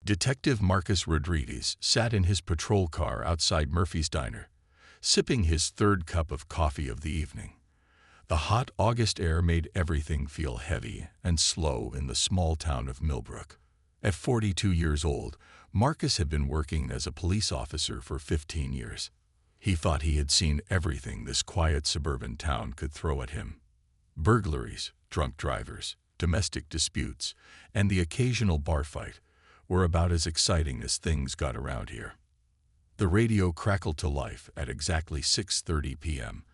Detective Marcus Rodriguez sat in his patrol car outside Murphy's Diner, sipping his third cup of coffee of the evening. The hot August air made everything feel heavy and slow in the small town of Millbrook. At 42 years old, Marcus had been working as a police officer for 15 years. He thought he had seen everything this quiet suburban town could throw at him. Burglaries, drunk drivers, domestic disputes, and the occasional bar fight were about as exciting as things got around here. The radio crackled to life at exactly 6:30 p.m.,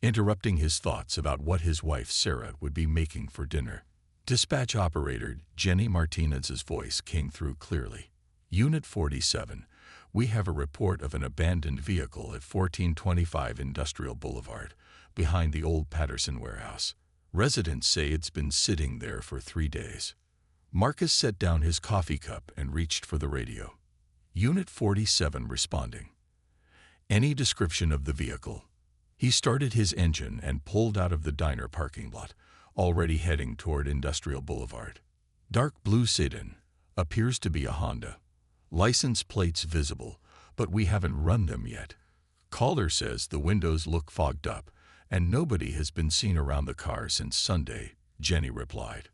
interrupting his thoughts about what his wife Sarah would be making for dinner. Dispatch operator Jenny Martinez's voice came through clearly. Unit 47, we have a report of an abandoned vehicle at 1425 Industrial Boulevard, behind the old Patterson warehouse. Residents say it's been sitting there for 3 days. Marcus set down his coffee cup and reached for the radio. Unit 47 responding. Any description of the vehicle? He started his engine and pulled out of the diner parking lot, already heading toward Industrial Boulevard. Dark blue sedan, appears to be a Honda. License plates visible, but we haven't run them yet. Caller says the windows look fogged up, and nobody has been seen around the car since Sunday, Jenny replied.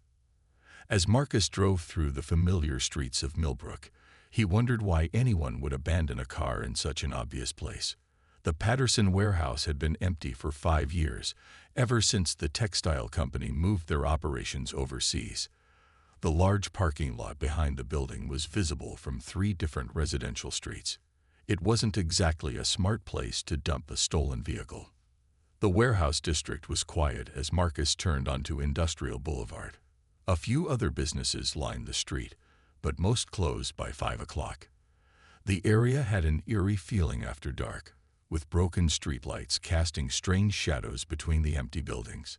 As Marcus drove through the familiar streets of Millbrook, he wondered why anyone would abandon a car in such an obvious place. The Patterson warehouse had been empty for 5 years, ever since the textile company moved their operations overseas. The large parking lot behind the building was visible from 3 different residential streets. It wasn't exactly a smart place to dump a stolen vehicle. The warehouse district was quiet as Marcus turned onto Industrial Boulevard. A few other businesses lined the street, but most closed by 5 o'clock. The area had an eerie feeling after dark, with broken streetlights casting strange shadows between the empty buildings.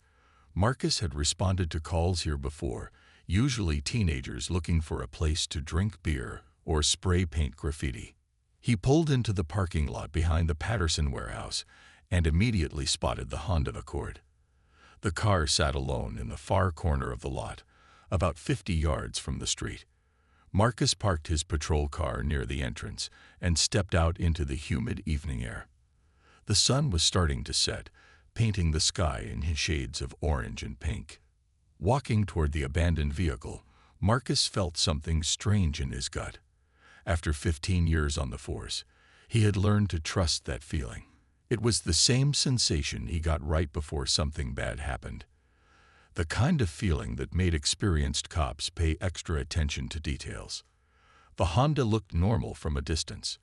Marcus had responded to calls here before, usually teenagers looking for a place to drink beer or spray paint graffiti. He pulled into the parking lot behind the Patterson warehouse and immediately spotted the Honda Accord. The car sat alone in the far corner of the lot, about 50 yards from the street. Marcus parked his patrol car near the entrance and stepped out into the humid evening air. The sun was starting to set, painting the sky in shades of orange and pink. Walking toward the abandoned vehicle, Marcus felt something strange in his gut. After 15 years on the force, he had learned to trust that feeling. It was the same sensation he got right before something bad happened. The kind of feeling that made experienced cops pay extra attention to details. The Honda looked normal from a distance.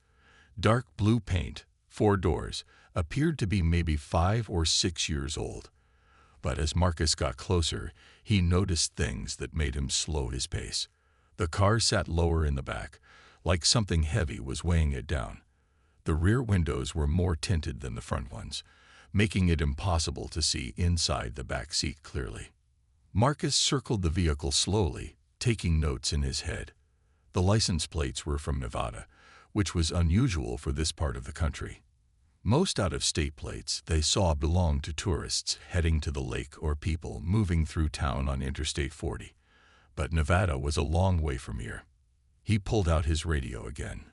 Dark blue paint, 4 doors, appeared to be maybe 5 or 6 years old. But as Marcus got closer, he noticed things that made him slow his pace. The car sat lower in the back, like something heavy was weighing it down. The rear windows were more tinted than the front ones, making it impossible to see inside the back seat clearly. Marcus circled the vehicle slowly, taking notes in his head. The license plates were from Nevada, which was unusual for this part of the country. Most out-of-state plates they saw belonged to tourists heading to the lake or people moving through town on Interstate 40. But Nevada was a long way from here. He pulled out his radio again.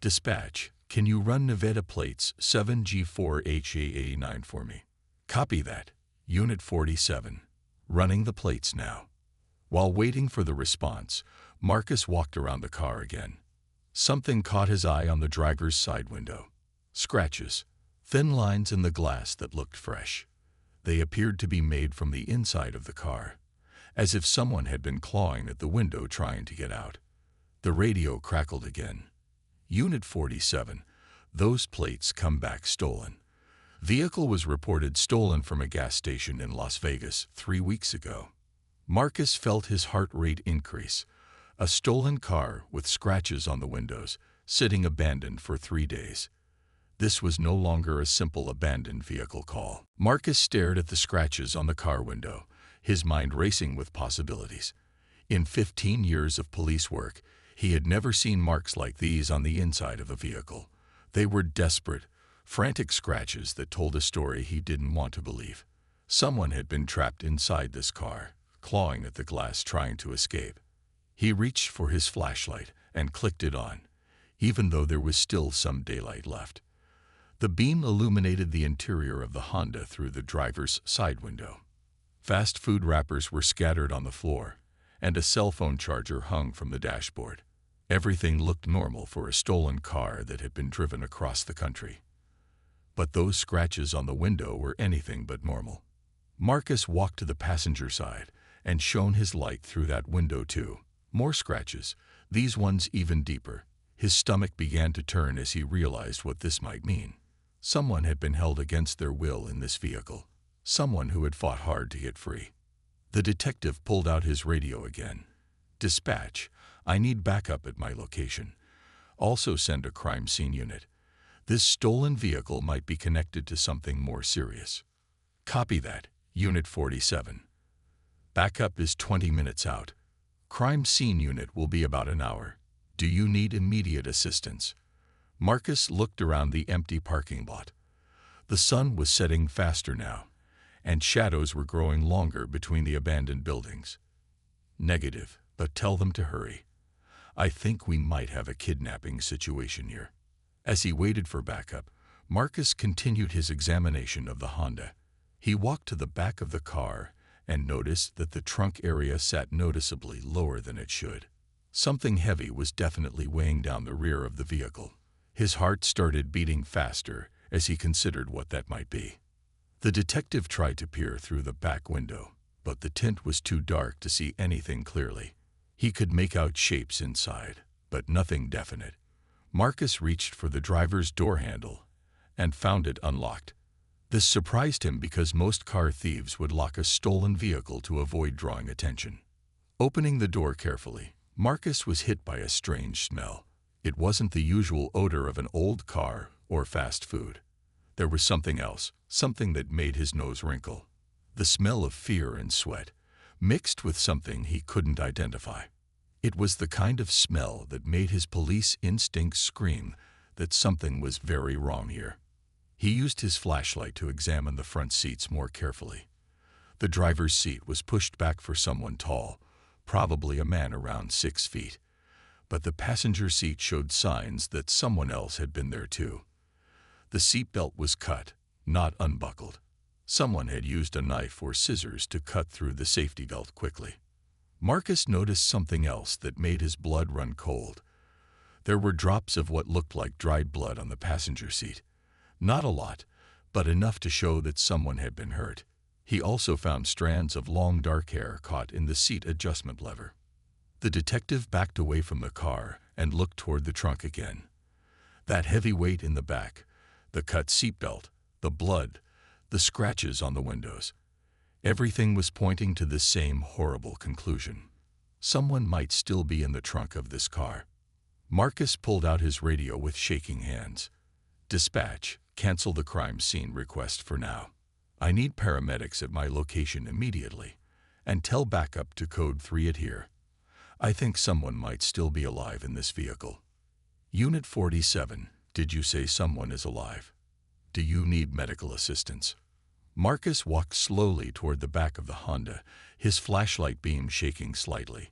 Dispatch, can you run Nevada plates 7G4HA89 for me? Copy that. Unit 47. Running the plates now. While waiting for the response, Marcus walked around the car again. Something caught his eye on the driver's side window. Scratches. Thin lines in the glass that looked fresh. They appeared to be made from the inside of the car, as if someone had been clawing at the window trying to get out. The radio crackled again. Unit 47. Those plates come back stolen. Vehicle was reported stolen from a gas station in Las Vegas 3 weeks ago. Marcus felt his heart rate increase. A stolen car with scratches on the windows, sitting abandoned for 3 days. This was no longer a simple abandoned vehicle call. Marcus stared at the scratches on the car window, his mind racing with possibilities. In 15 years of police work, he had never seen marks like these on the inside of a vehicle. They were desperate, frantic scratches that told a story he didn't want to believe. Someone had been trapped inside this car, clawing at the glass trying to escape. He reached for his flashlight and clicked it on, even though there was still some daylight left. The beam illuminated the interior of the Honda through the driver's side window. Fast food wrappers were scattered on the floor, and a cell phone charger hung from the dashboard. Everything looked normal for a stolen car that had been driven across the country. But those scratches on the window were anything but normal. Marcus walked to the passenger side and shone his light through that window too. More scratches, these ones even deeper. His stomach began to turn as he realized what this might mean. Someone had been held against their will in this vehicle. Someone who had fought hard to get free. The detective pulled out his radio again. "Dispatch, I need backup at my location. Also send a crime scene unit. This stolen vehicle might be connected to something more serious." "Copy that, Unit 47. Backup is 20 minutes out. Crime scene unit will be about an hour. Do you need immediate assistance?" Marcus looked around the empty parking lot. The sun was setting faster now, and shadows were growing longer between the abandoned buildings. "Negative, but tell them to hurry. I think we might have a kidnapping situation here." As he waited for backup, Marcus continued his examination of the Honda. He walked to the back of the car and noticed that the trunk area sat noticeably lower than it should. Something heavy was definitely weighing down the rear of the vehicle. His heart started beating faster as he considered what that might be. The detective tried to peer through the back window, but the tint was too dark to see anything clearly. He could make out shapes inside, but nothing definite. Marcus reached for the driver's door handle and found it unlocked. This surprised him because most car thieves would lock a stolen vehicle to avoid drawing attention. Opening the door carefully, Marcus was hit by a strange smell. It wasn't the usual odor of an old car or fast food. There was something else, something that made his nose wrinkle. The smell of fear and sweat, mixed with something he couldn't identify. It was the kind of smell that made his police instincts scream that something was very wrong here. He used his flashlight to examine the front seats more carefully. The driver's seat was pushed back for someone tall, probably a man around 6 feet. But the passenger seat showed signs that someone else had been there too. The seatbelt was cut, not unbuckled. Someone had used a knife or scissors to cut through the safety belt quickly. Marcus noticed something else that made his blood run cold. There were drops of what looked like dried blood on the passenger seat. Not a lot, but enough to show that someone had been hurt. He also found strands of long dark hair caught in the seat adjustment lever. The detective backed away from the car and looked toward the trunk again. That heavy weight in the back, the cut seatbelt, the blood, the scratches on the windows. Everything was pointing to the same horrible conclusion. Someone might still be in the trunk of this car. Marcus pulled out his radio with shaking hands. "Dispatch, cancel the crime scene request for now. I need paramedics at my location immediately, and tell backup to code 3 adhere. I think someone might still be alive in this vehicle." "Unit 47, did you say someone is alive? Do you need medical assistance?" Marcus walked slowly toward the back of the Honda, his flashlight beam shaking slightly.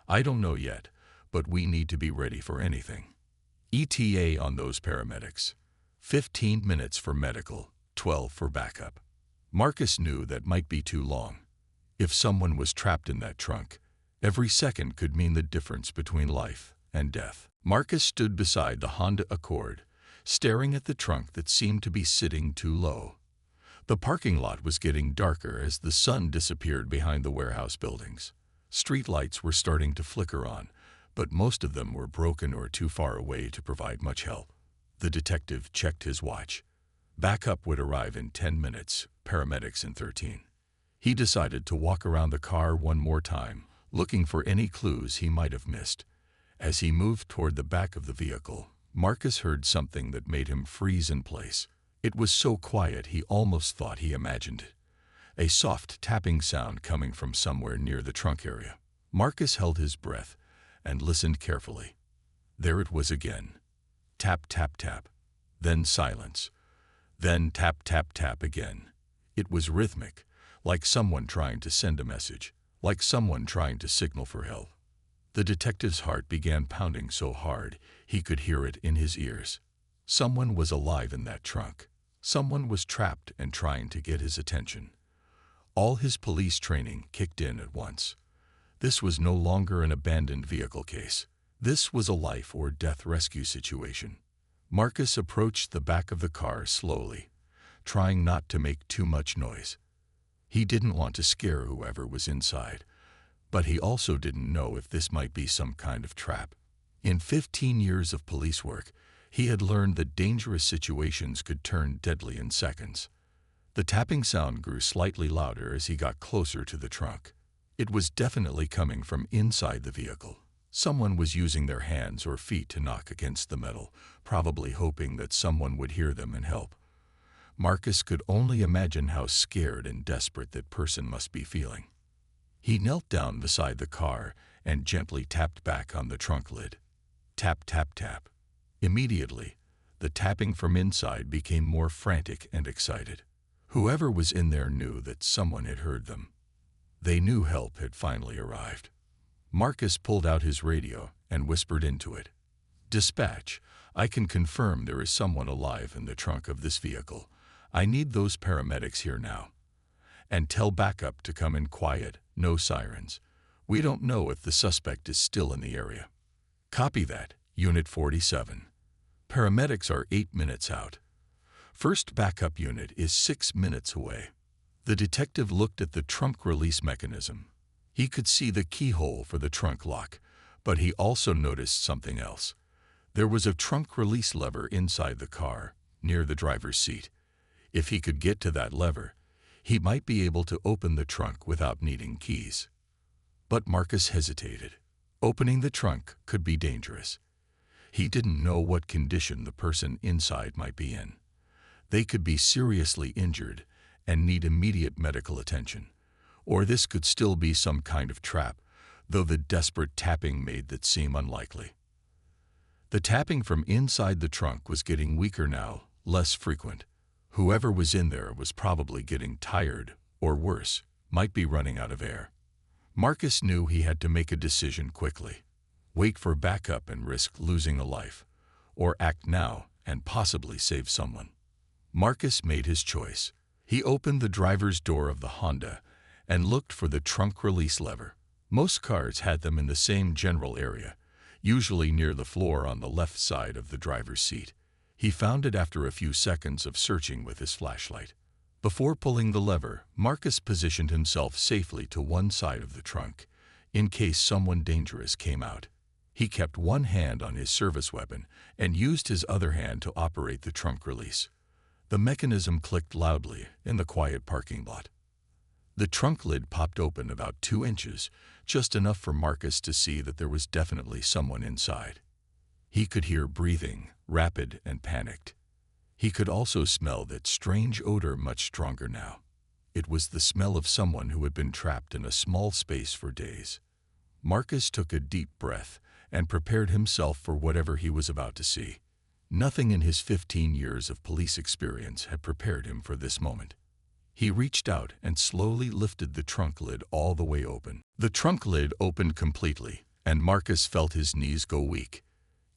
"I don't know yet, but we need to be ready for anything. ETA on those paramedics. 15 minutes for medical, 12 for backup." Marcus knew that might be too long. If someone was trapped in that trunk, every second could mean the difference between life and death. Marcus stood beside the Honda Accord, staring at the trunk that seemed to be sitting too low. The parking lot was getting darker as the sun disappeared behind the warehouse buildings. Street lights were starting to flicker on, but most of them were broken or too far away to provide much help. The detective checked his watch. Backup would arrive in 10 minutes, paramedics in 13. He decided to walk around the car one more time, looking for any clues he might have missed. As he moved toward the back of the vehicle, Marcus heard something that made him freeze in place. It was so quiet he almost thought he imagined it. A soft tapping sound coming from somewhere near the trunk area. Marcus held his breath and listened carefully. There it was again. Tap, tap, tap. Then silence. Then tap, tap, tap again. It was rhythmic, like someone trying to send a message, like someone trying to signal for help. The detective's heart began pounding so hard he could hear it in his ears. Someone was alive in that trunk. Someone was trapped and trying to get his attention. All his police training kicked in at once. This was no longer an abandoned vehicle case. This was a life or death rescue situation. Marcus approached the back of the car slowly, trying not to make too much noise. He didn't want to scare whoever was inside, but he also didn't know if this might be some kind of trap. In 15 years of police work, he had learned that dangerous situations could turn deadly in seconds. The tapping sound grew slightly louder as he got closer to the trunk. It was definitely coming from inside the vehicle. Someone was using their hands or feet to knock against the metal, probably hoping that someone would hear them and help. Marcus could only imagine how scared and desperate that person must be feeling. He knelt down beside the car and gently tapped back on the trunk lid. Tap, tap, tap. Immediately, the tapping from inside became more frantic and excited. Whoever was in there knew that someone had heard them. They knew help had finally arrived. Marcus pulled out his radio and whispered into it. "Dispatch, I can confirm there is someone alive in the trunk of this vehicle. I need those paramedics here now. And tell backup to come in quiet, no sirens. We don't know if the suspect is still in the area." "Copy that, Unit 47. Paramedics are 8 minutes out. First backup unit is 6 minutes away." The detective looked at the trunk release mechanism. He could see the keyhole for the trunk lock, but he also noticed something else. There was a trunk release lever inside the car, near the driver's seat. If he could get to that lever, he might be able to open the trunk without needing keys. But Marcus hesitated. Opening the trunk could be dangerous. He didn't know what condition the person inside might be in. They could be seriously injured and need immediate medical attention. Or this could still be some kind of trap, though the desperate tapping made that seem unlikely. The tapping from inside the trunk was getting weaker now, less frequent. Whoever was in there was probably getting tired, or worse, might be running out of air. Marcus knew he had to make a decision quickly. Wait for backup and risk losing a life, or act now and possibly save someone. Marcus made his choice. He opened the driver's door of the Honda and looked for the trunk release lever. Most cars had them in the same general area, usually near the floor on the left side of the driver's seat. He found it after a few seconds of searching with his flashlight. Before pulling the lever, Marcus positioned himself safely to one side of the trunk, in case someone dangerous came out. He kept one hand on his service weapon and used his other hand to operate the trunk release. The mechanism clicked loudly in the quiet parking lot. The trunk lid popped open about 2 inches, just enough for Marcus to see that there was definitely someone inside. He could hear breathing, rapid and panicked. He could also smell that strange odor much stronger now. It was the smell of someone who had been trapped in a small space for days. Marcus took a deep breath and prepared himself for whatever he was about to see. Nothing in his 15 years of police experience had prepared him for this moment. He reached out and slowly lifted the trunk lid all the way open. The trunk lid opened completely, and Marcus felt his knees go weak.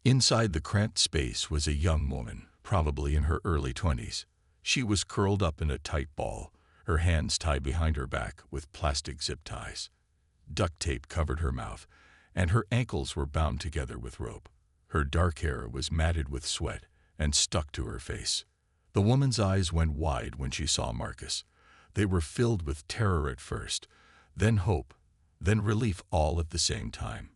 Inside the cramped space was a young woman, probably in her early 20s. She was curled up in a tight ball, her hands tied behind her back with plastic zip ties. Duct tape covered her mouth, and her ankles were bound together with rope. Her dark hair was matted with sweat and stuck to her face. The woman's eyes went wide when she saw Marcus. They were filled with terror at first, then hope, then relief all at the same time.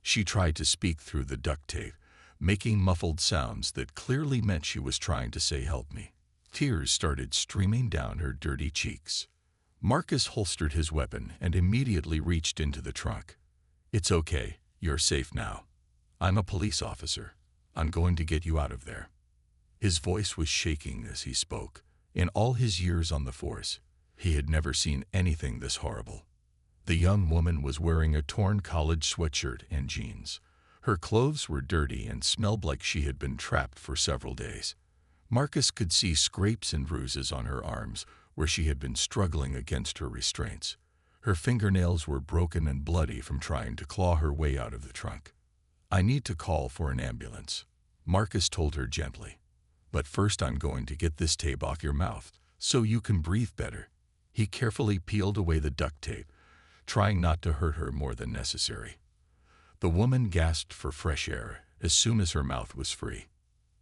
She tried to speak through the duct tape, making muffled sounds that clearly meant she was trying to say, "Help me." Tears started streaming down her dirty cheeks. Marcus holstered his weapon and immediately reached into the trunk. "It's okay, you're safe now. I'm a police officer. I'm going to get you out of there." His voice was shaking as he spoke. In all his years on the force, he had never seen anything this horrible. The young woman was wearing a torn college sweatshirt and jeans. Her clothes were dirty and smelled like she had been trapped for several days. Marcus could see scrapes and bruises on her arms where she had been struggling against her restraints. Her fingernails were broken and bloody from trying to claw her way out of the trunk. "I need to call for an ambulance," Marcus told her gently. "But first I'm going to get this tape off your mouth so you can breathe better." He carefully peeled away the duct tape, trying not to hurt her more than necessary. The woman gasped for fresh air as soon as her mouth was free.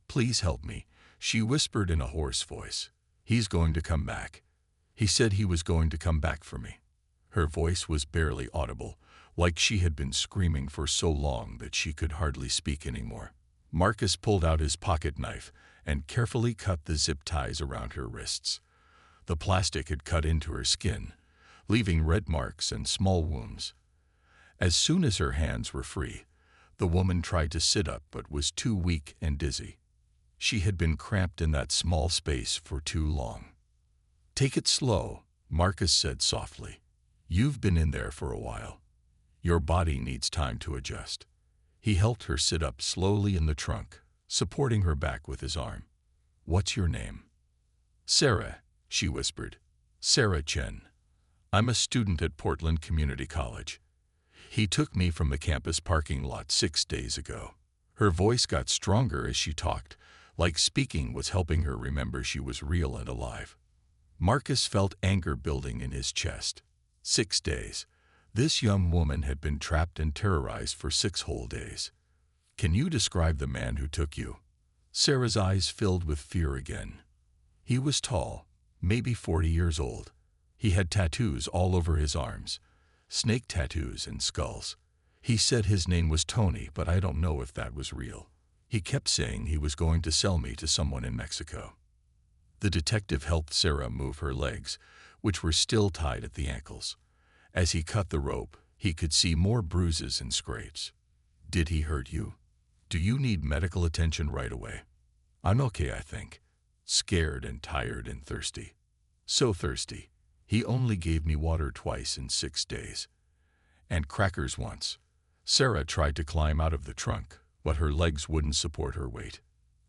"Please help me," she whispered in a hoarse voice. "He's going to come back. He said he was going to come back for me." Her voice was barely audible, like she had been screaming for so long that she could hardly speak anymore. Marcus pulled out his pocket knife and carefully cut the zip ties around her wrists. The plastic had cut into her skin, leaving red marks and small wounds. As soon as her hands were free, the woman tried to sit up but was too weak and dizzy. She had been cramped in that small space for too long. "Take it slow," Marcus said softly. "You've been in there for a while. Your body needs time to adjust." He helped her sit up slowly in the trunk, supporting her back with his arm. "What's your name?" "Sarah," she whispered. "Sarah Chen. I'm a student at Portland Community College. He took me from the campus parking lot 6 days ago." Her voice got stronger as she talked, like speaking was helping her remember she was real and alive. Marcus felt anger building in his chest. 6 days. This young woman had been trapped and terrorized for 6 whole days. "Can you describe the man who took you?" Sarah's eyes filled with fear again. He was tall, maybe 40 years old. He had tattoos all over his arms, snake tattoos and skulls. He said his name was Tony, but I don't know if that was real. He kept saying he was going to sell me to someone in Mexico. The detective helped Sarah move her legs, which were still tied at the ankles. As he cut the rope, he could see more bruises and scrapes. "Did he hurt you? Do you need medical attention right away?" "I'm okay, I think. Scared and tired and thirsty. So thirsty. He only gave me water twice in 6 days. And crackers once." Sarah tried to climb out of the trunk, but her legs wouldn't support her weight.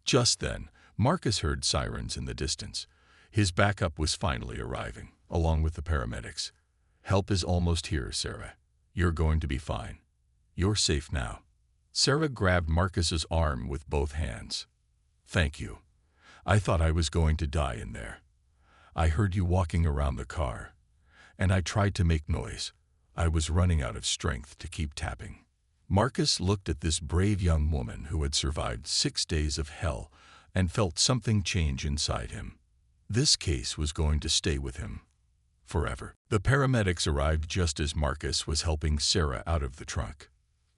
Just then, Marcus heard sirens in the distance. His backup was finally arriving, along with the paramedics. "Help is almost here, Sarah. You're going to be fine. You're safe now." Sarah grabbed Marcus's arm with both hands. "Thank you. I thought I was going to die in there. I heard you walking around the car, and I tried to make noise. I was running out of strength to keep tapping." Marcus looked at this brave young woman who had survived 6 days of hell and felt something change inside him. This case was going to stay with him forever. The paramedics arrived just as Marcus was helping Sarah out of the trunk.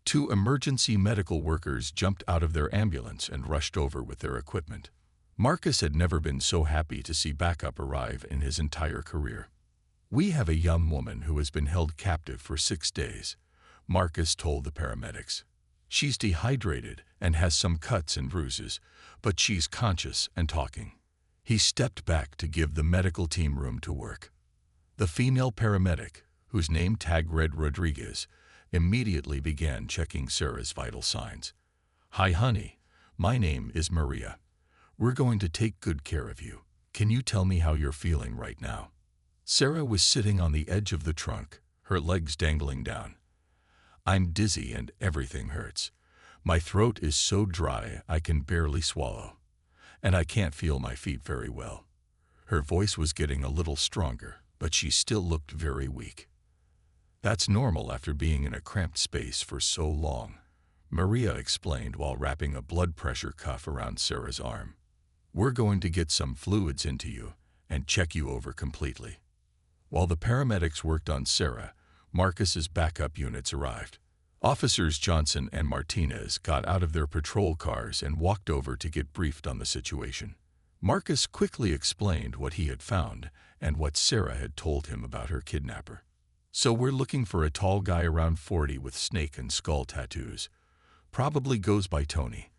2 emergency medical workers jumped out of their ambulance and rushed over with their equipment. Marcus had never been so happy to see backup arrive in his entire career. "We have a young woman who has been held captive for 6 days, Marcus told the paramedics. "She's dehydrated and has some cuts and bruises, but she's conscious and talking." He stepped back to give the medical team room to work. The female paramedic, whose name tag read Rodriguez, immediately began checking Sarah's vital signs. "Hi, honey. My name is Maria. We're going to take good care of you. Can you tell me how you're feeling right now?" Sarah was sitting on the edge of the trunk, her legs dangling down. "I'm dizzy and everything hurts. My throat is so dry I can barely swallow. And I can't feel my feet very well." Her voice was getting a little stronger, but she still looked very weak. "That's normal after being in a cramped space for so long," Maria explained while wrapping a blood pressure cuff around Sarah's arm. "We're going to get some fluids into you and check you over completely." While the paramedics worked on Sarah, Marcus's backup units arrived. Officers Johnson and Martinez got out of their patrol cars and walked over to get briefed on the situation. Marcus quickly explained what he had found and what Sarah had told him about her kidnapper. "So we're looking for a tall guy around 40 with snake and skull tattoos. Probably goes by Tony,"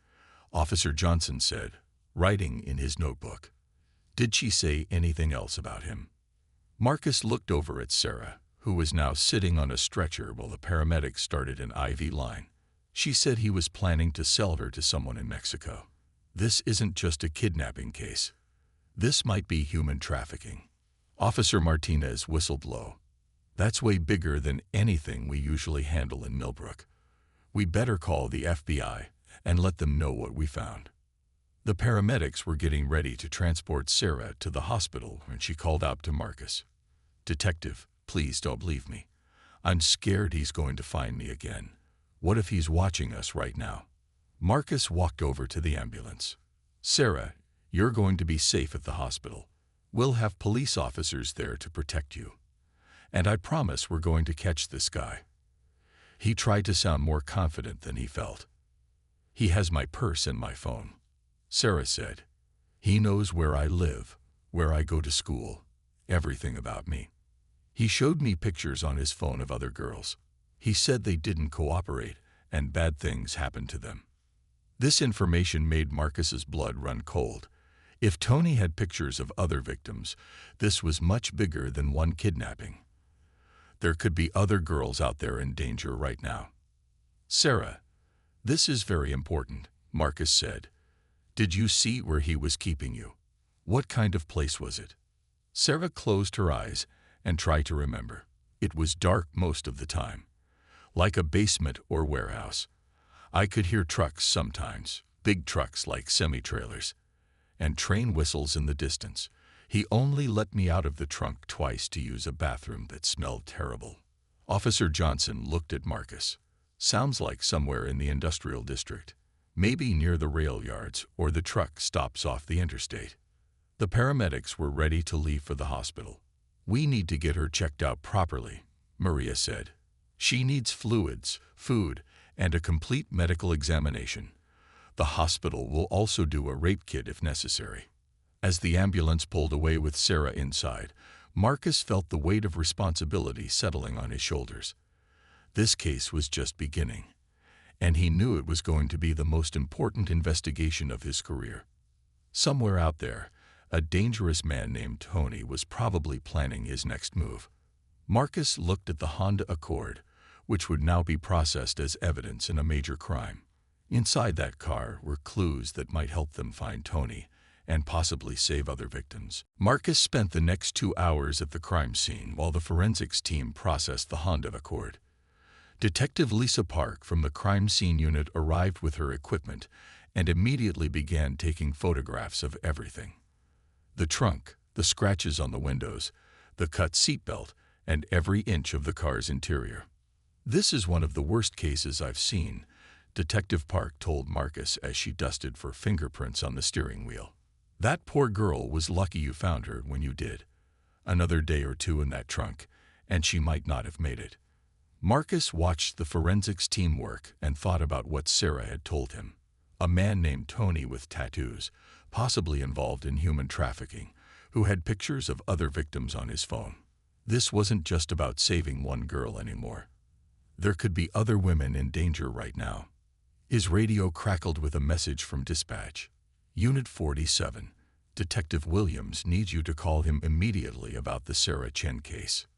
Officer Johnson said, writing in his notebook. "Did she say anything else about him?" Marcus looked over at Sarah, who was now sitting on a stretcher while the paramedics started an IV line. She said he was planning to sell her to someone in Mexico. "This isn't just a kidnapping case. This might be human trafficking." Officer Martinez whistled low. That's way bigger than anything we usually handle in Millbrook. We better call the FBI and let them know what we found." The paramedics were getting ready to transport Sarah to the hospital when she called out to Marcus. "Detective, please don't leave me. I'm scared he's going to find me again. What if he's watching us right now?" Marcus walked over to the ambulance. "Sarah, you're going to be safe at the hospital. We'll have police officers there to protect you. And I promise we're going to catch this guy." He tried to sound more confident than he felt. "He has my purse and my phone," Sarah said. "He knows where I live, where I go to school, everything about me. He showed me pictures on his phone of other girls. He said they didn't cooperate and bad things happened to them." This information made Marcus's blood run cold. If Tony had pictures of other victims, this was much bigger than one kidnapping. There could be other girls out there in danger right now. "Sarah, this is very important," Marcus said. "Did you see where he was keeping you? What kind of place was it?" Sarah closed her eyes and tried to remember. It was dark most of the time, like a basement or warehouse. I could hear trucks sometimes, big trucks like semi-trailers, and train whistles in the distance. He only let me out of the trunk twice to use a bathroom that smelled terrible. Officer Johnson looked at Marcus. "Sounds like somewhere in the industrial district. Maybe near the rail yards or the truck stops off the interstate." The paramedics were ready to leave for the hospital. "We need to get her checked out properly," Maria said. "She needs fluids, food, and a complete medical examination. The hospital will also do a rape kit if necessary." As the ambulance pulled away with Sarah inside, Marcus felt the weight of responsibility settling on his shoulders. This case was just beginning, and he knew it was going to be the most important investigation of his career. Somewhere out there, a dangerous man named Tony was probably planning his next move. Marcus looked at the Honda Accord, which would now be processed as evidence in a major crime. Inside that car were clues that might help them find Tony and possibly save other victims. Marcus spent the next 2 hours at the crime scene while the forensics team processed the Honda Accord. Detective Lisa Park from the crime scene unit arrived with her equipment and immediately began taking photographs of everything. The trunk, the scratches on the windows, the cut seatbelt, and every inch of the car's interior. "This is one of the worst cases I've seen," Detective Park told Marcus as she dusted for fingerprints on the steering wheel. "That poor girl was lucky you found her when you did. Another day or two in that trunk, and she might not have made it." Marcus watched the forensics team work and thought about what Sarah had told him. A man named Tony with tattoos, possibly involved in human trafficking, who had pictures of other victims on his phone. This wasn't just about saving one girl anymore. There could be other women in danger right now. His radio crackled with a message from dispatch. "Unit 47, Detective Williams needs you to call him immediately about the Sarah Chen case."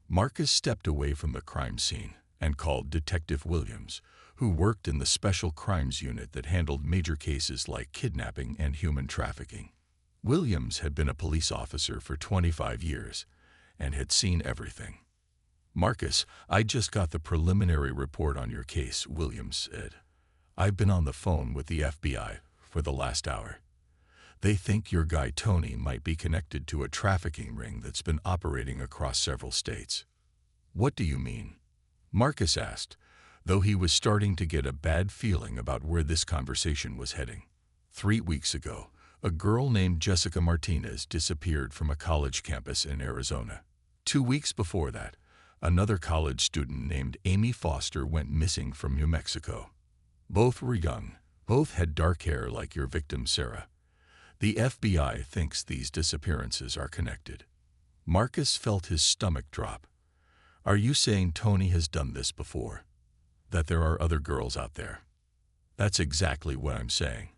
Marcus stepped away from the crime scene and called Detective Williams, who worked in the Special Crimes Unit that handled major cases like kidnapping and human trafficking. Williams had been a police officer for 25 years and had seen everything. "Marcus, I just got the preliminary report on your case," Williams said. "I've been on the phone with the FBI for the last hour. They think your guy Tony might be connected to a trafficking ring that's been operating across several states." "What do you mean?" Marcus asked, though he was starting to get a bad feeling about where this conversation was heading. 3 weeks ago, a girl named Jessica Martinez disappeared from a college campus in Arizona. 2 weeks before that, another college student named Amy Foster went missing from New Mexico. Both were young. Both had dark hair like your victim, Sarah. The FBI thinks these disappearances are connected. Marcus felt his stomach drop. "Are you saying Tony has done this before? That there are other girls out there?" "That's exactly what I'm saying.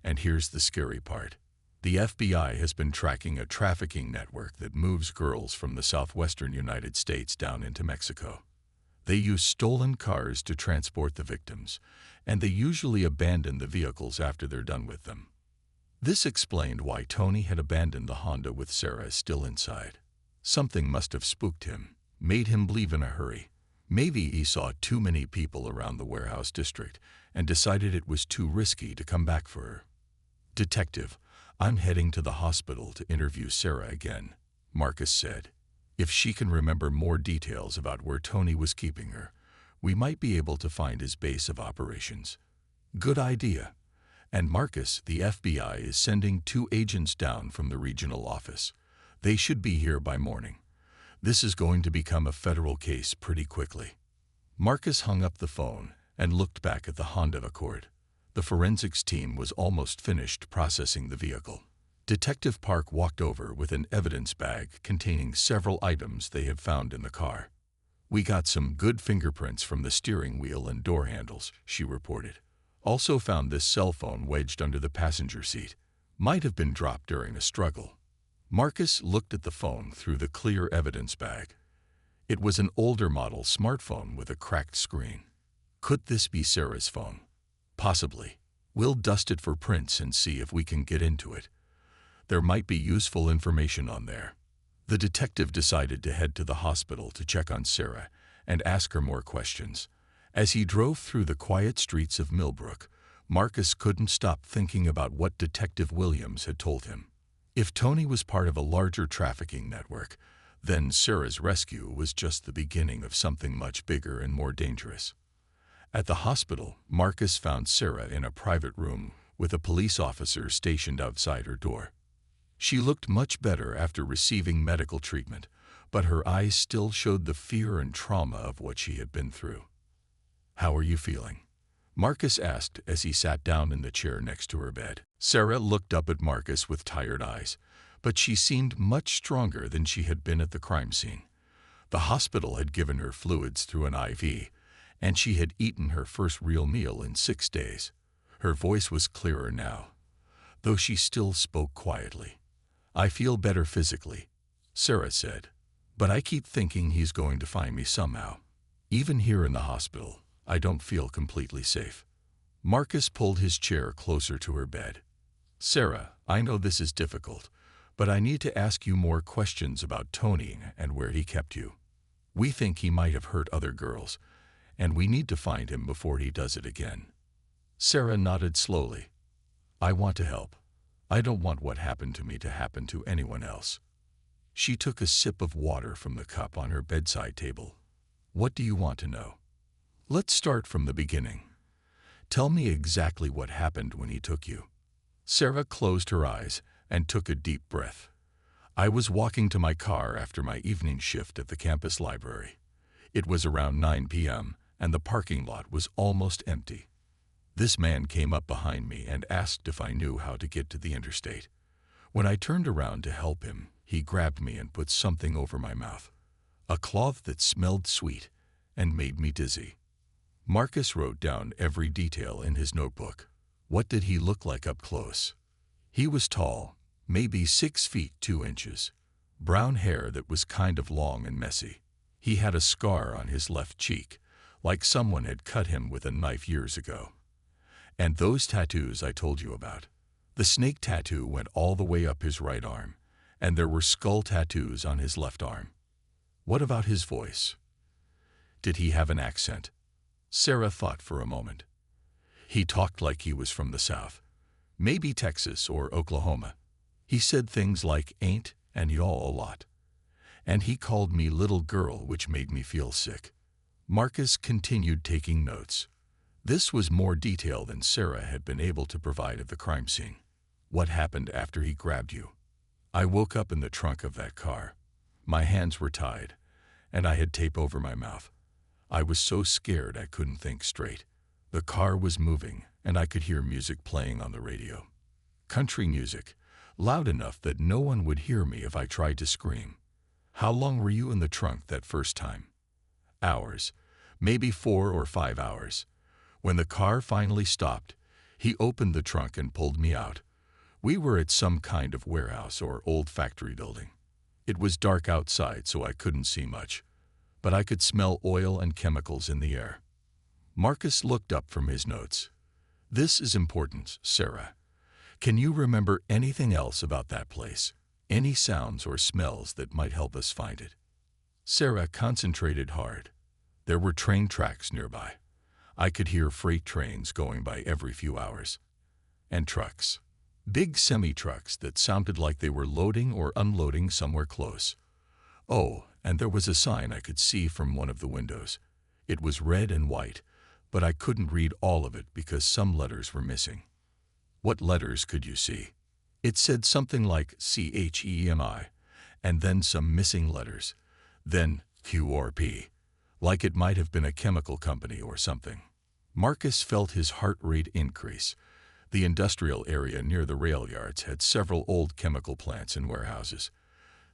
And here's the scary part. The FBI has been tracking a trafficking network that moves girls from the southwestern United States down into Mexico. They use stolen cars to transport the victims, and they usually abandon the vehicles after they're done with them." This explained why Tony had abandoned the Honda with Sarah still inside. Something must have spooked him. made him leave in a hurry. Maybe he saw too many people around the warehouse district and decided it was too risky to come back for her. "Detective, I'm heading to the hospital to interview Sarah again," Marcus said. "If she can remember more details about where Tony was keeping her, we might be able to find his base of operations." "Good idea. And Marcus, the FBI is sending 2 agents down from the regional office. They should be here by morning. This is going to become a federal case pretty quickly." Marcus hung up the phone and looked back at the Honda Accord. The forensics team was almost finished processing the vehicle. Detective Park walked over with an evidence bag containing several items they had found in the car. "We got some good fingerprints from the steering wheel and door handles," she reported. "Also found this cell phone wedged under the passenger seat. Might have been dropped during a struggle." Marcus looked at the phone through the clear evidence bag. It was an older model smartphone with a cracked screen. Could this be Sarah's phone? Possibly. We'll dust it for prints and see if we can get into it. There might be useful information on there. The detective decided to head to the hospital to check on Sarah and ask her more questions. As he drove through the quiet streets of Millbrook, Marcus couldn't stop thinking about what Detective Williams had told him. If Tony was part of a larger trafficking network, then Sarah's rescue was just the beginning of something much bigger and more dangerous. At the hospital, Marcus found Sarah in a private room with a police officer stationed outside her door. She looked much better after receiving medical treatment, but her eyes still showed the fear and trauma of what she had been through. "How are you feeling?" Marcus asked as he sat down in the chair next to her bed. Sarah looked up at Marcus with tired eyes, but she seemed much stronger than she had been at the crime scene. The hospital had given her fluids through an IV, and she had eaten her first real meal in 6 days. Her voice was clearer now, though she still spoke quietly. "I feel better physically," Sarah said, "but I keep thinking he's going to find me somehow. Even here in the hospital, I don't feel completely safe." Marcus pulled his chair closer to her bed. "Sarah, I know this is difficult, but I need to ask you more questions about Tony and where he kept you. We think he might have hurt other girls, and we need to find him before he does it again." Sarah nodded slowly. "I want to help. I don't want what happened to me to happen to anyone else." She took a sip of water from the cup on her bedside table. "What do you want to know?" "Let's start from the beginning. Tell me exactly what happened when he took you." Sarah closed her eyes and took a deep breath. "I was walking to my car after my evening shift at the campus library. It was around 9 p.m., and the parking lot was almost empty. This man came up behind me and asked if I knew how to get to the interstate. When I turned around to help him, he grabbed me and put something over my mouth, a cloth that smelled sweet and made me dizzy." Marcus wrote down every detail in his notebook. What did he look like up close? He was tall, maybe 6 feet 2 inches, brown hair that was kind of long and messy. He had a scar on his left cheek, like someone had cut him with a knife years ago. And those tattoos I told you about. The snake tattoo went all the way up his right arm, and there were skull tattoos on his left arm. What about his voice? Did he have an accent? Sarah thought for a moment. He talked like he was from the South, maybe Texas or Oklahoma. He said things like ain't and y'all a lot. And he called me little girl, which made me feel sick. Marcus continued taking notes. This was more detail than Sarah had been able to provide of the crime scene. What happened after he grabbed you? I woke up in the trunk of that car. My hands were tied, and I had tape over my mouth. I was so scared I couldn't think straight. The car was moving, and I could hear music playing on the radio. Country music, loud enough that no one would hear me if I tried to scream. How long were you in the trunk that first time? Hours, maybe 4 or 5 hours. When the car finally stopped, he opened the trunk and pulled me out. We were at some kind of warehouse or old factory building. It was dark outside, so I couldn't see much, but I could smell oil and chemicals in the air. Marcus looked up from his notes. This is important, Sarah. Can you remember anything else about that place? Any sounds or smells that might help us find it? Sarah concentrated hard. There were train tracks nearby. I could hear freight trains going by every few hours. And trucks. Big semi-trucks that sounded like they were loading or unloading somewhere close. Oh, and there was a sign I could see from one of the windows. It was red and white, but I couldn't read all of it because some letters were missing. What letters could you see? It said something like CHEMI, and then some missing letters. Then Q or P, like it might have been a chemical company or something. Marcus felt his heart rate increase. The industrial area near the rail yards had several old chemical plants and warehouses.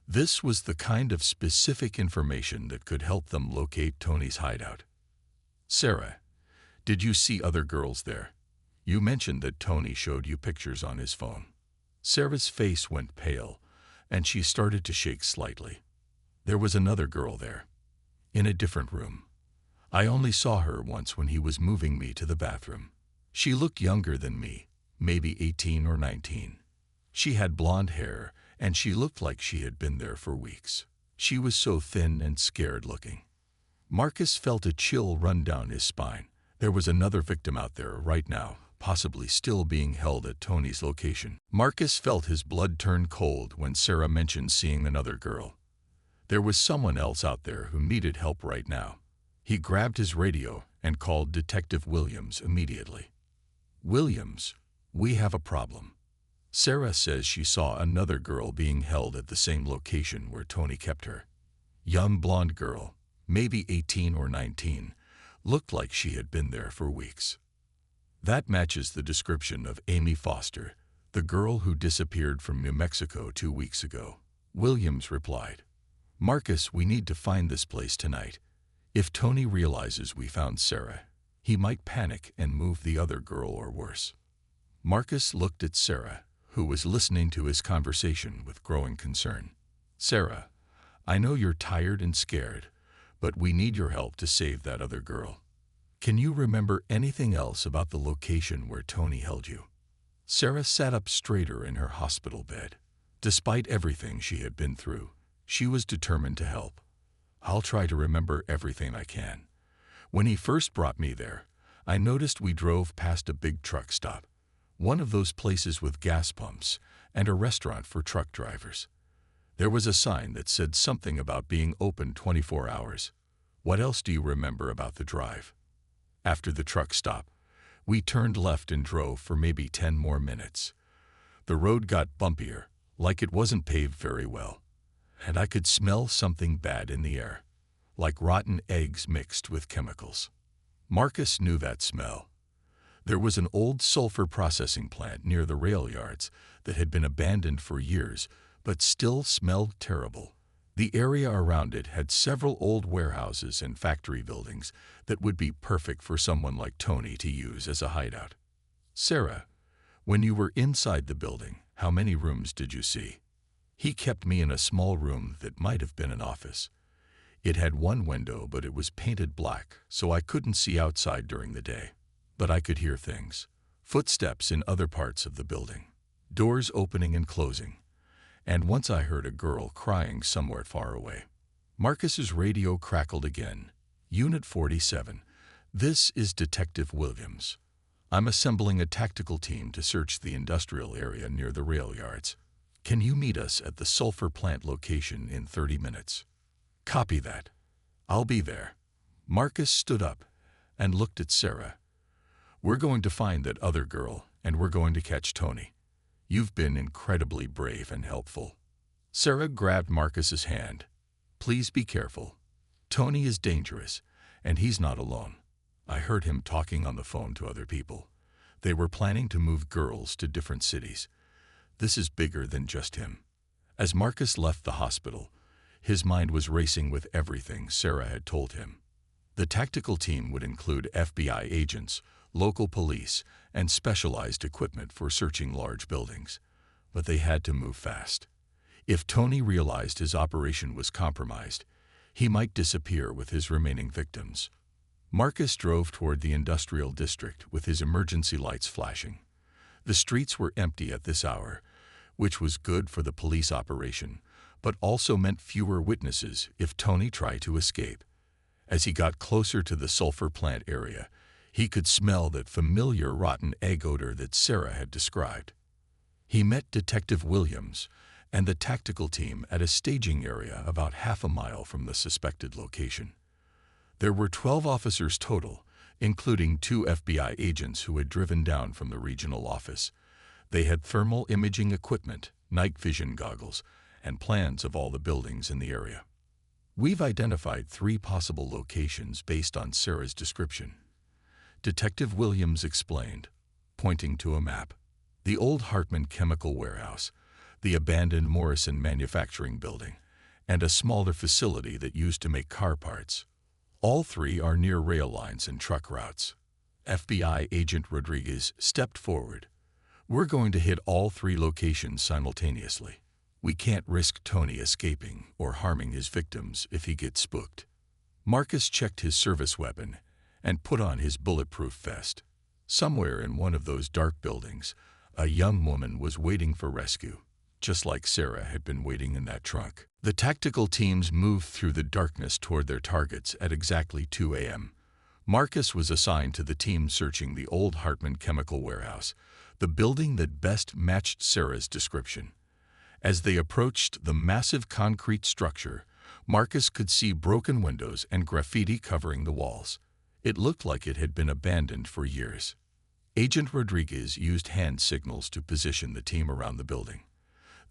This was the kind of specific information that could help them locate Tony's hideout. Sarah, did you see other girls there? You mentioned that Tony showed you pictures on his phone. Sarah's face went pale, and she started to shake slightly. There was another girl there, in a different room. I only saw her once when he was moving me to the bathroom. She looked younger than me, maybe 18 or 19. She had blonde hair, and she looked like she had been there for weeks. She was so thin and scared looking. Marcus felt a chill run down his spine. There was another victim out there right now, possibly still being held at Tony's location. Marcus felt his blood turn cold when Sarah mentioned seeing another girl. There was someone else out there who needed help right now. He grabbed his radio and called Detective Williams immediately. Williams, we have a problem. Sarah says she saw another girl being held at the same location where Tony kept her. Young blonde girl, maybe 18 or 19, looked like she had been there for weeks. That matches the description of Amy Foster, the girl who disappeared from New Mexico 2 weeks ago. Williams replied, Marcus, we need to find this place tonight. If Tony realizes we found Sarah, he might panic and move the other girl or worse. Marcus looked at Sarah, who was listening to his conversation with growing concern. Sarah, I know you're tired and scared, but we need your help to save that other girl. Can you remember anything else about the location where Tony held you? Sarah sat up straighter in her hospital bed. Despite everything she had been through, she was determined to help. I'll try to remember everything I can. When he first brought me there, I noticed we drove past a big truck stop, one of those places with gas pumps and a restaurant for truck drivers. There was a sign that said something about being open 24 hours. What else do you remember about the drive? After the truck stop, we turned left and drove for maybe 10 more minutes. The road got bumpier, like it wasn't paved very well, and I could smell something bad in the air, like rotten eggs mixed with chemicals. Marcus knew that smell. There was an old sulfur processing plant near the rail yards that had been abandoned for years, but still smelled terrible. The area around it had several old warehouses and factory buildings that would be perfect for someone like Tony to use as a hideout. Sarah, when you were inside the building, how many rooms did you see? He kept me in a small room that might have been an office. It had one window, but it was painted black, so I couldn't see outside during the day. But I could hear things. Footsteps in other parts of the building. Doors opening and closing. And once I heard a girl crying somewhere far away. Marcus's radio crackled again. Unit 47. This is Detective Williams. I'm assembling a tactical team to search the industrial area near the rail yards. Can you meet us at the sulfur plant location in 30 minutes? Copy that. I'll be there. Marcus stood up and looked at Sarah. We're going to find that other girl, and we're going to catch Tony. You've been incredibly brave and helpful. Sarah grabbed Marcus's hand. Please be careful. Tony is dangerous, and he's not alone. I heard him talking on the phone to other people. They were planning to move girls to different cities. This is bigger than just him. As Marcus left the hospital, his mind was racing with everything Sarah had told him. The tactical team would include FBI agents, local police, and specialized equipment for searching large buildings. But they had to move fast. If Tony realized his operation was compromised, he might disappear with his remaining victims. Marcus drove toward the industrial district with his emergency lights flashing. The streets were empty at this hour, which was good for the police operation, but also meant fewer witnesses if Tony tried to escape. As he got closer to the sulfur plant area, he could smell that familiar rotten egg odor that Sarah had described. He met Detective Williams and the tactical team at a staging area about half a mile from the suspected location. There were 12 officers total, including 2 FBI agents who had driven down from the regional office. They had thermal imaging equipment, night vision goggles, and plans of all the buildings in the area. We've identified 3 possible locations based on Sarah's description. Detective Williams explained, pointing to a map. The old Hartman Chemical Warehouse, the abandoned Morrison Manufacturing Building, and a smaller facility that used to make car parts. All 3 are near rail lines and truck routes. FBI agent Rodriguez stepped forward. We're going to hit all 3 locations simultaneously. We can't risk Tony escaping or harming his victims if he gets spooked. Marcus checked his service weapon and put on his bulletproof vest. Somewhere in one of those dark buildings, a young woman was waiting for rescue, just like Sarah had been waiting in that trunk. The tactical teams moved through the darkness toward their targets at exactly 2 a.m. Marcus was assigned to the team searching the old Hartman Chemical Warehouse, the building that best matched Sarah's description. As they approached the massive concrete structure, Marcus could see broken windows and graffiti covering the walls. It looked like it had been abandoned for years. Agent Rodriguez used hand signals to position the team around the building.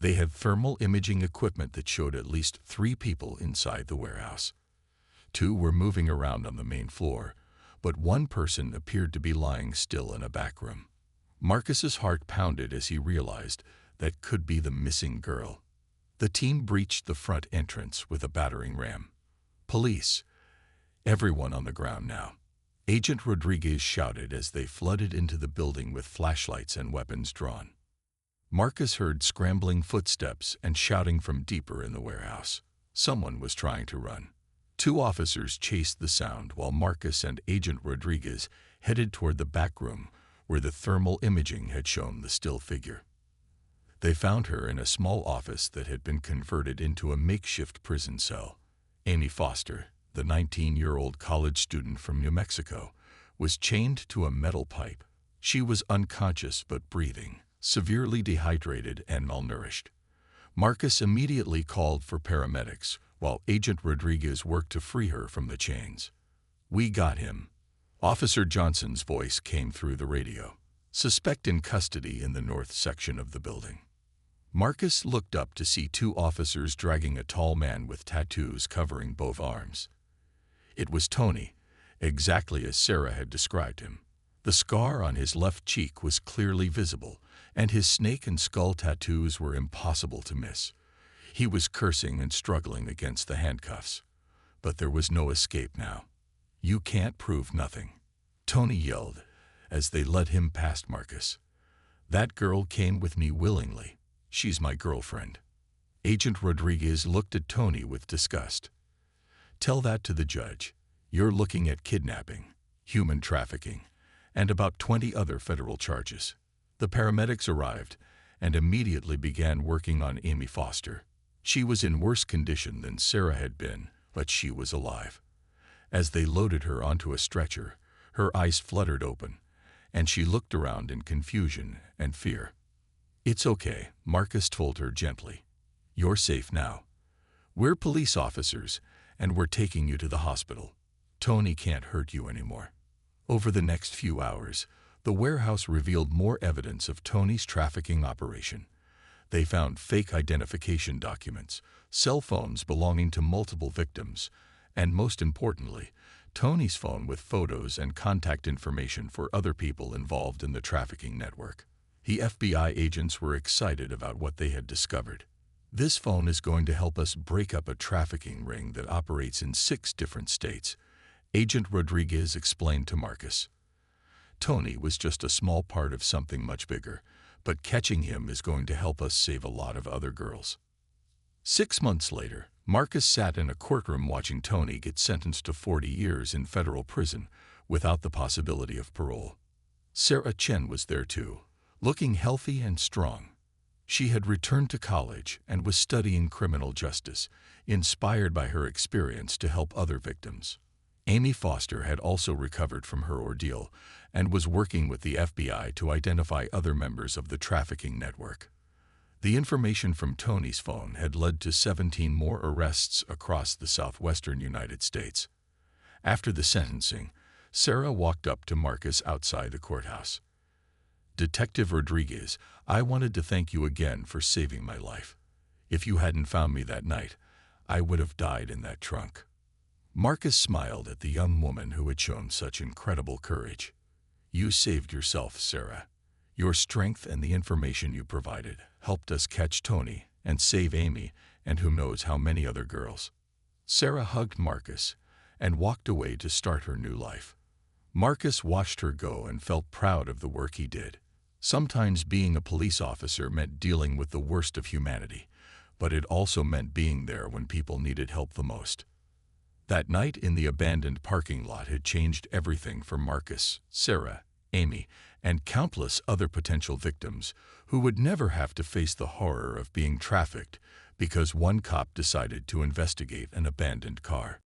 They had thermal imaging equipment that showed at least 3 people inside the warehouse. 2 were moving around on the main floor, but 1 person appeared to be lying still in a back room. Marcus's heart pounded as he realized that could be the missing girl. The team breached the front entrance with a battering ram. Police! Everyone on the ground now. Agent Rodriguez shouted as they flooded into the building with flashlights and weapons drawn. Marcus heard scrambling footsteps and shouting from deeper in the warehouse. Someone was trying to run. 2 officers chased the sound while Marcus and Agent Rodriguez headed toward the back room where the thermal imaging had shown the still figure. They found her in a small office that had been converted into a makeshift prison cell. Amy Foster, the 19-year-old college student from New Mexico, was chained to a metal pipe. She was unconscious but breathing, severely dehydrated and malnourished. Marcus immediately called for paramedics, while Agent Rodriguez worked to free her from the chains. "We got him." Officer Johnson's voice came through the radio. "Suspect in custody in the north section of the building." Marcus looked up to see 2 officers dragging a tall man with tattoos covering both arms. It was Tony, exactly as Sarah had described him. The scar on his left cheek was clearly visible, and his snake and skull tattoos were impossible to miss. He was cursing and struggling against the handcuffs. But there was no escape now. "You can't prove nothing," Tony yelled as they led him past Marcus. "That girl came with me willingly. She's my girlfriend." Agent Rodriguez looked at Tony with disgust. "Tell that to the judge. You're looking at kidnapping, human trafficking, and about 20 other federal charges." The paramedics arrived and immediately began working on Amy Foster. She was in worse condition than Sarah had been, but she was alive. As they loaded her onto a stretcher, her eyes fluttered open, and she looked around in confusion and fear. "It's okay," Marcus told her gently. "You're safe now. We're police officers, and we're taking you to the hospital. Tony can't hurt you anymore." Over the next few hours, the warehouse revealed more evidence of Tony's trafficking operation. They found fake identification documents, cell phones belonging to multiple victims, and most importantly, Tony's phone with photos and contact information for other people involved in the trafficking network. The FBI agents were excited about what they had discovered. "This phone is going to help us break up a trafficking ring that operates in 6 different states," Agent Rodriguez explained to Marcus. "Tony was just a small part of something much bigger, but catching him is going to help us save a lot of other girls." 6 months later, Marcus sat in a courtroom watching Tony get sentenced to 40 years in federal prison without the possibility of parole. Sarah Chen was there too, looking healthy and strong. She had returned to college and was studying criminal justice, inspired by her experience to help other victims. Amy Foster had also recovered from her ordeal and was working with the FBI to identify other members of the trafficking network. The information from Tony's phone had led to 17 more arrests across the southwestern United States. After the sentencing, Sarah walked up to Marcus outside the courthouse. "Detective Rodriguez, I wanted to thank you again for saving my life. If you hadn't found me that night, I would have died in that trunk." Marcus smiled at the young woman who had shown such incredible courage. "You saved yourself, Sarah. Your strength and the information you provided helped us catch Tony and save Amy and who knows how many other girls." Sarah hugged Marcus and walked away to start her new life. Marcus watched her go and felt proud of the work he did. Sometimes being a police officer meant dealing with the worst of humanity, but it also meant being there when people needed help the most. That night in the abandoned parking lot had changed everything for Marcus, Sarah, Amy, and countless other potential victims who would never have to face the horror of being trafficked because one cop decided to investigate an abandoned car.